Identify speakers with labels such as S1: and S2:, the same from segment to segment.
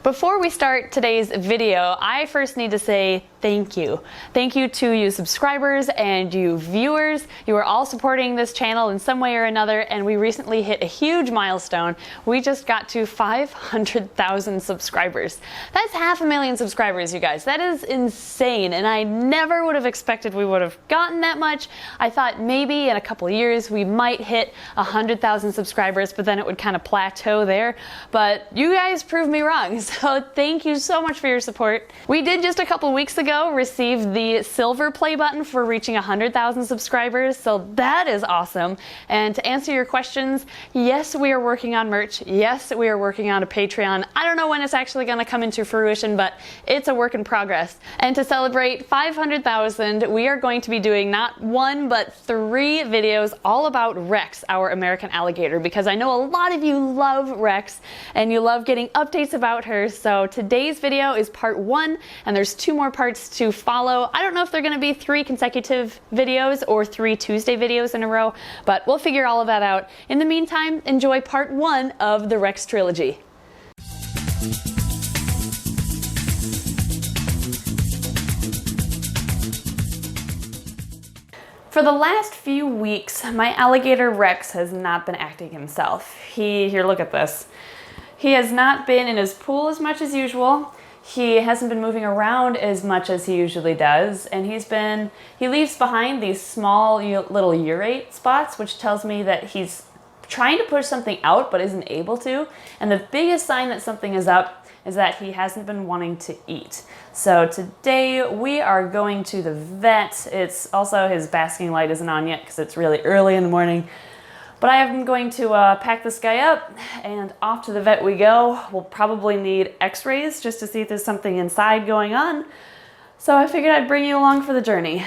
S1: Before we start today's video, I first need to say thank you. Thank you to you subscribers and you viewers. You are all supporting this channel in some way or another, and we recently hit a huge milestone. We just got to 500,000 subscribers. That's 500,000 subscribers, you guys. That is insane, and I never would have expected we would have gotten that much. I thought maybe in a couple of years we might hit 100,000 subscribers, but then it would kind of plateau there. But you guys proved me wrong. So thank you so much for your support. We did just a couple weeks ago receive the silver play button for reaching 100,000 subscribers, so that is awesome. And to answer your questions, yes, we are working on merch. Yes, we are working on a Patreon. I don't know when it's actually going to come into fruition, but it's a work in progress. And to celebrate 500,000, we are going to be doing not one, but 3 videos all about Rex, our American alligator, because I know a lot of you love Rex and you love getting updates about her. So today's video is part 1, and there's 2 more parts to follow. I don't know if they're going to be 3 consecutive videos or 3 Tuesday videos in a row, but we'll figure all of that out. In the meantime, enjoy part 1 of the Rex Trilogy. For the last few weeks, my alligator Rex has not been acting himself. Here, look at this. He has not been in his pool as much as usual. He hasn't been moving around as much as he usually does, and he leaves behind these small little urate spots, which tells me that he's trying to push something out but isn't able to. And the biggest sign that something is up is that he hasn't been wanting to eat. So today we are going to the vet. It's also, his basking light isn't on yet because it's really early in the morning. But I am going to pack this guy up and off to the vet we go. We'll probably need x-rays just to see if there's something inside going on. So I figured I'd bring you along for the journey.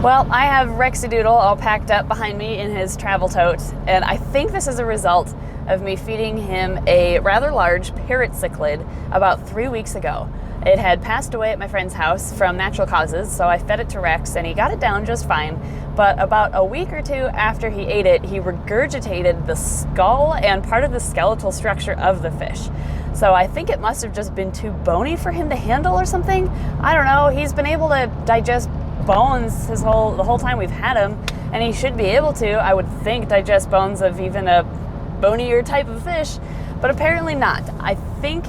S1: Well, I have Rexidoodle all packed up behind me in his travel tote, and I think this is a result of me feeding him a rather large parrot cichlid about 3 weeks ago. It had passed away at my friend's house from natural causes, so I fed it to Rex and he got it down just fine. But about a week or 2 after he ate it, he regurgitated the skull and part of the skeletal structure of the fish. So I think it must have just been too bony for him to handle or something. I don't know. He's been able to digest bones the whole time we've had him, and he should be able to, I would think, digest bones of even a bonier type of fish, but apparently not. I think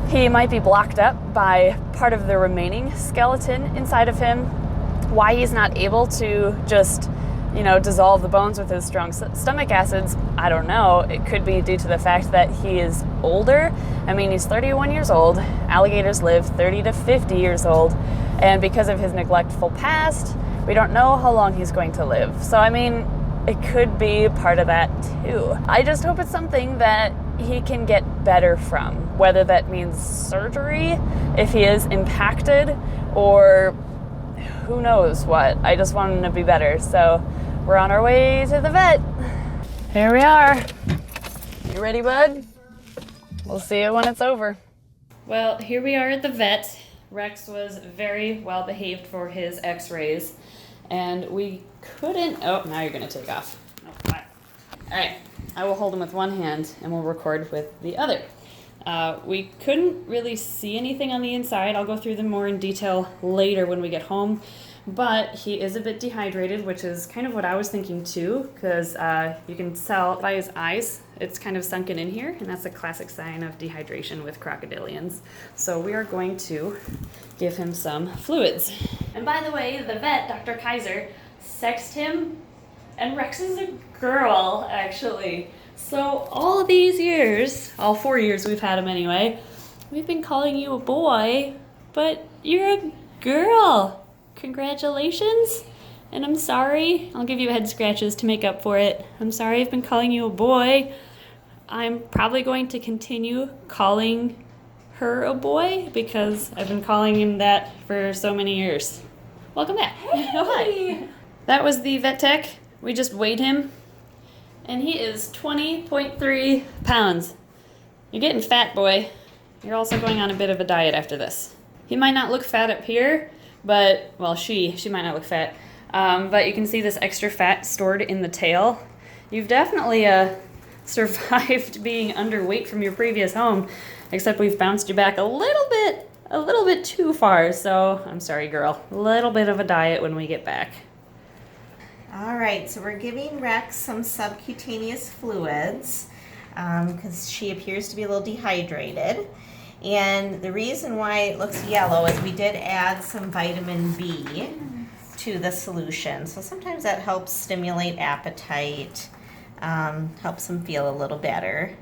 S1: he might be blocked up by part of the remaining skeleton inside of him. Why he's not able to just, dissolve the bones with his strong stomach acids, I don't know. It could be due to the fact that he is older. I mean, he's 31 years old. Alligators live 30 to 50 years old. And because of his neglectful past, we don't know how long he's going to live. So, I mean, it could be part of that too. I just hope it's something that he can get better from, whether that means surgery if he is impacted, or who knows what. I just want him to be better. So we're on our way to the vet. Here we are. You ready, bud? We'll see you when it's over. Well, here we are at the vet. Rex was very well behaved for his x-rays, and we couldn't, oh, now you're gonna take off. Oh, all right, I will hold him with one hand and we'll record with the other. We couldn't really see anything on the inside. I'll go through them more in detail later when we get home, but he is a bit dehydrated, which is kind of what I was thinking too, because you can tell by his eyes, it's kind of sunken in here, and that's a classic sign of dehydration with crocodilians. So we are going to give him some fluids. And by the way, the vet, Dr. Kaiser, sexed him, and Rex is a girl, actually. So all these years, all 4 years we've had him anyway, we've been calling you a boy, but you're a girl. Congratulations. And I'm sorry. I'll give you head scratches to make up for it. I'm sorry I've been calling you a boy. I'm probably going to continue calling her a boy because I've been calling him that for so many years. Welcome back.
S2: Hey.
S1: Oh, hi. That was the vet tech. We just weighed him, and he is 20.3 pounds. You're getting fat, boy. You're also going on a bit of a diet after this. He might not look fat up here, but, well, she might not look fat. But you can see this extra fat stored in the tail. You've definitely survived being underweight from your previous home.
S2: except we've bounced you back a little bit too far, so I'm sorry, girl. A little bit of a diet when we get back.
S3: All right, so we're giving Rex some subcutaneous fluids because she appears to be a little dehydrated. And the reason why it looks yellow is we did add some vitamin B to the solution. So sometimes that helps stimulate appetite, helps them feel a little better.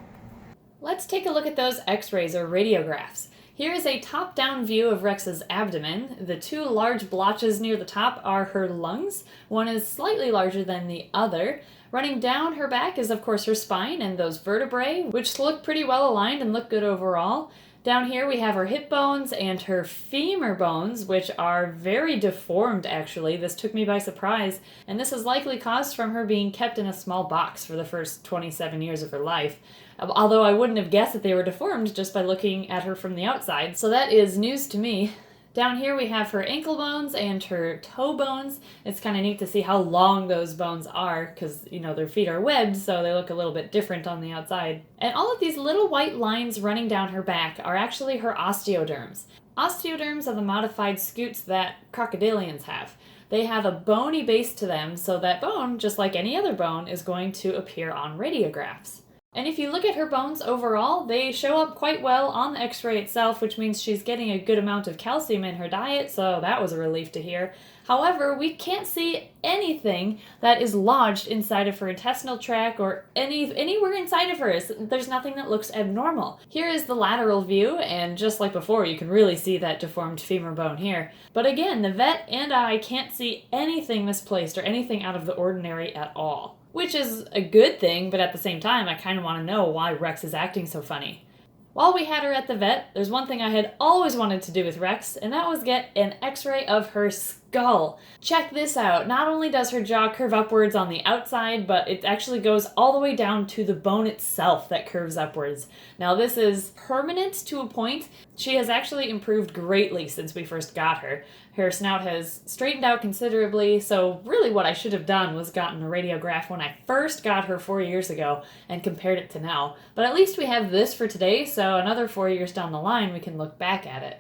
S2: Let's take a look at those x-rays or radiographs. Here is a top-down view of Rex's abdomen. The two large blotches near the top are her lungs. One is slightly larger than the other. Running down her back is, of course, her spine and those vertebrae, which look pretty well aligned and look good overall. Down here we have her hip bones and her femur bones, which are very deformed, actually. This took me by surprise, and this is likely caused from her being kept in a small box for the first 27 years of her life. Although I wouldn't have guessed that they were deformed just by looking at her from the outside, so that is news to me. Down here we have her ankle bones and her toe bones. It's kind of neat to see how long those bones are because, you know, their feet are webbed, so they look a little bit different on the outside. And all of these little white lines running down her back are actually her osteoderms. Osteoderms are the modified scutes that crocodilians have. They have a bony base to them, so that bone, just like any other bone, is going to appear on radiographs. And if you look at her bones overall, they show up quite well on the x-ray itself, which means she's getting a good amount of calcium in her diet, so that was a relief to hear. However, we can't see anything that is lodged inside of her intestinal tract or anywhere inside of her. There's nothing that looks abnormal. Here is the lateral view, and just like before, you can really see that deformed femur bone here. But again, the vet and I can't see anything misplaced or anything out of the ordinary at all. Which is a good thing, but at the same time, I kind of want to know why Rex is acting so funny. While we had her at the vet, there's one thing I had always wanted to do with Rex, and that was get an x-ray of her skull. Check this out. Not only does her jaw curve upwards on the outside, but it actually goes all the way down to the bone itself that curves upwards. Now this is permanent to a point. She has actually improved greatly since we first got her. Her snout has straightened out considerably, so really what I should have done was gotten a radiograph when I first got her 4 years ago and compared it to now. But at least we have this for today, so another 4 years down the line we can look back at it.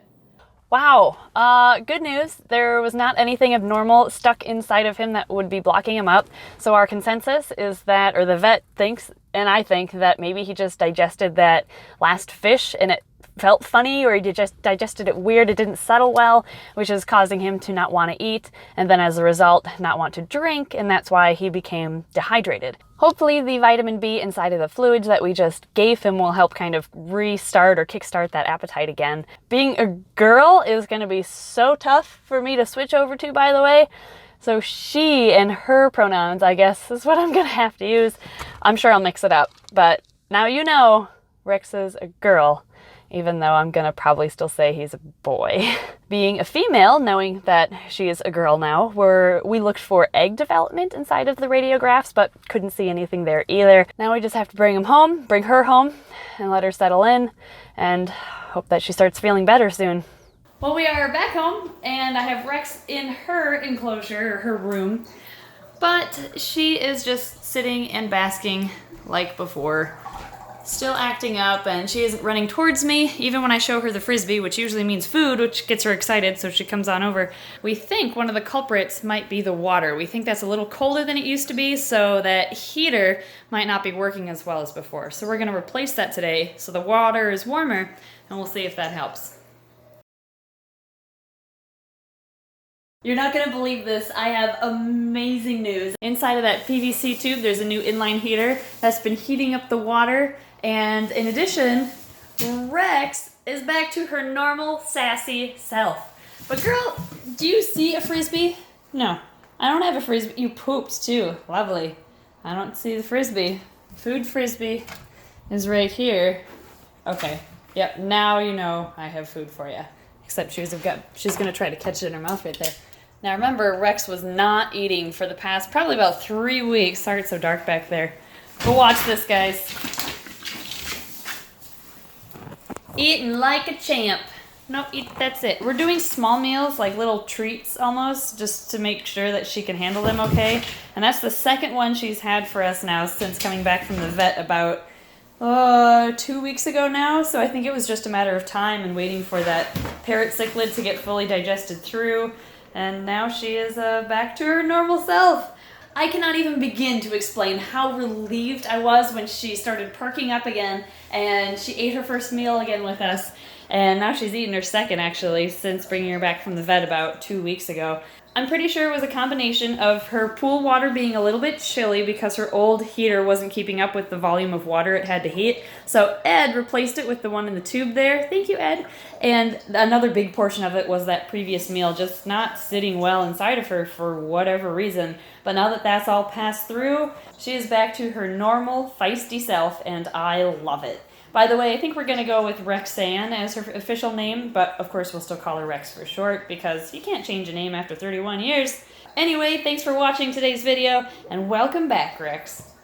S1: Wow, good news. There was not anything abnormal stuck inside of him that would be blocking him up. So our consensus is that, or the vet thinks, and I think, that maybe he just digested that last fish and it felt funny, or he just digested it weird, it didn't settle well, which is causing him to not want to eat, and then as a result, not want to drink, and that's why he became dehydrated. Hopefully the vitamin B inside of the fluids that we just gave him will help kind of restart or kickstart that appetite again. Being a girl is going to be so tough for me to switch over to, by the way. So she and her pronouns, I guess, is what I'm going to have to use. I'm sure I'll mix it up, but now you know Rex is a girl, even though I'm gonna probably still say he's a boy. Being a female, knowing that she is a girl now, we looked for egg development inside of the radiographs, but couldn't see anything there either. Now we just have to bring her home, and let her settle in, and hope that she starts feeling better soon.
S2: Well, we are back home, and I have Rex in her enclosure, or her room, but she is just sitting and basking like before. Still acting up, and she isn't running towards me, even when I show her the frisbee, which usually means food, which gets her excited, so she comes on over. We think one of the culprits might be the water. We think that's a little colder than it used to be, so that heater might not be working as well as before. So we're going to replace that today, so the water is warmer, and we'll see if that helps. You're not going to believe this. I have amazing news. Inside of that PVC tube, there's a new inline heater that's been heating up the water. And in addition, Rex is back to her normal, sassy self. But girl, do you see a frisbee? No, I don't have a frisbee. You pooped too. Lovely. I don't see the frisbee. Food frisbee is right here. Okay. Yep, now you know I have food for you. Except she's going to try to catch it in her mouth right there. Now remember, Rex was not eating for the past probably about 3 weeks. Sorry it's so dark back there. But watch this, guys. Eating like a champ. Nope, that's it. We're doing small meals, like little treats almost, just to make sure that she can handle them okay. And that's the second one she's had for us now since coming back from the vet about
S1: 2 weeks ago now, so I think it was just a matter of time and waiting for that parrot cichlid to get fully digested through, and now she is back to her normal self. I cannot even begin to explain how relieved I was when she started perking up again and she ate her first meal again with us, and now she's eaten her second actually since bringing her back from the vet about 2 weeks ago. I'm pretty sure it was a combination of her pool water being a little bit chilly because her old heater wasn't keeping up with the volume of water it had to heat. So Ed replaced it with the one in the tube there. Thank you, Ed. And another big portion of it was that previous meal just not sitting well inside of her for whatever reason. But now that that's all passed through, she is back to her normal, feisty self, and I love it. By the way, I think we're going to go with Rexanne as her official name, but of course we'll still call her Rex for short because you can't change a name after 31 years. Anyway, thanks for watching today's video, and welcome back, Rex.